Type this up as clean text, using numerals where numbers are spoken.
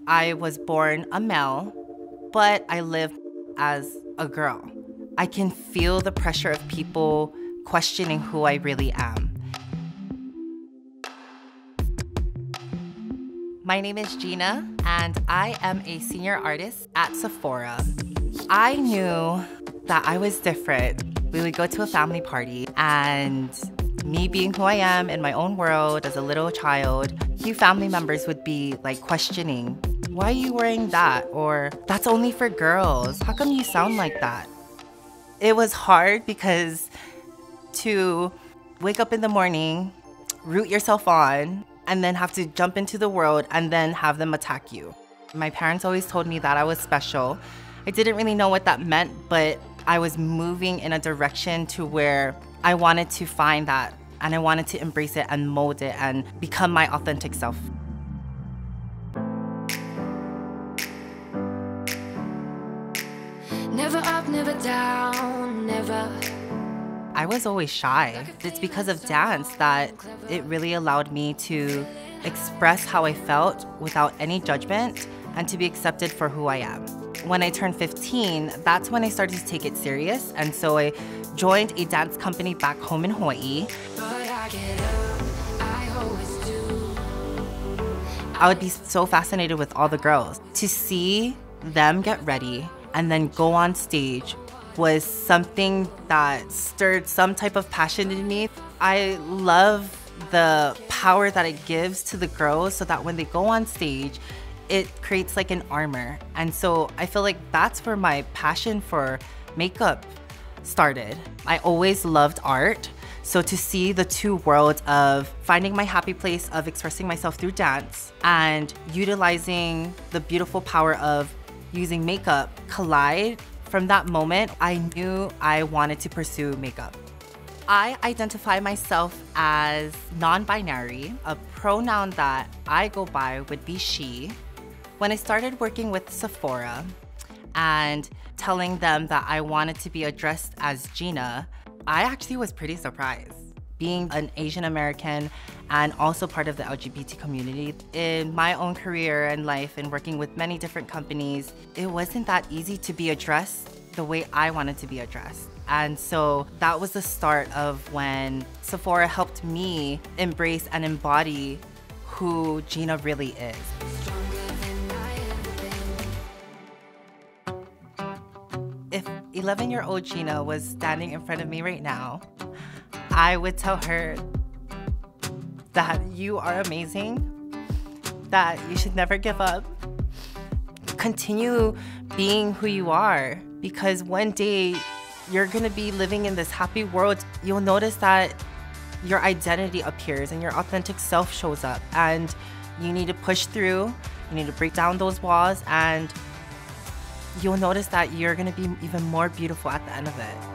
I was born a male, but I live as a girl. I can feel the pressure of people questioning who I really am. My name is Gina, and I am a senior artist at Sephora. I knew that I was different. We would go to a family party, and me being who I am in my own world as a little child, few family members would be like questioning, why are you wearing that? Or that's only for girls. How come you sound like that? It was hard because to wake up in the morning, root yourself on, and then have to jump into the world and then have them attack you. My parents always told me that I was special. I didn't really know what that meant, but I was moving in a direction to where I wanted to find that, and I wanted to embrace it and mold it and become my authentic self. Never up, never down, never. I was always shy. It's because of dance that it really allowed me to express how I felt without any judgment and to be accepted for who I am. When I turned 15, that's when I started to take it serious, and so I joined a dance company back home in Hawaii. I would be so fascinated with all the girls. To see them get ready and then go on stage was something that stirred some type of passion in me. I love the power that it gives to the girls so that when they go on stage, it creates like an armor. And so I feel like that's where my passion for makeup started. I always loved art. So to see the two worlds of finding my happy place of expressing myself through dance and utilizing the beautiful power of using makeup collide, from that moment, I knew I wanted to pursue makeup. I identify myself as non-binary. A pronoun that I go by would be she. When I started working with Sephora and telling them that I wanted to be addressed as Gina, I actually was pretty surprised. Being an Asian American and also part of the LGBT community, in my own career and life and working with many different companies, it wasn't that easy to be addressed the way I wanted to be addressed. And so that was the start of when Sephora helped me embrace and embody who Gina really is. If 11-year-old Gina was standing in front of me right now, I would tell her that you are amazing, that you should never give up. Continue being who you are, because one day you're gonna be living in this happy world. You'll notice that your identity appears and your authentic self shows up, and you need to push through, you need to break down those walls, and you'll notice that you're gonna be even more beautiful at the end of it.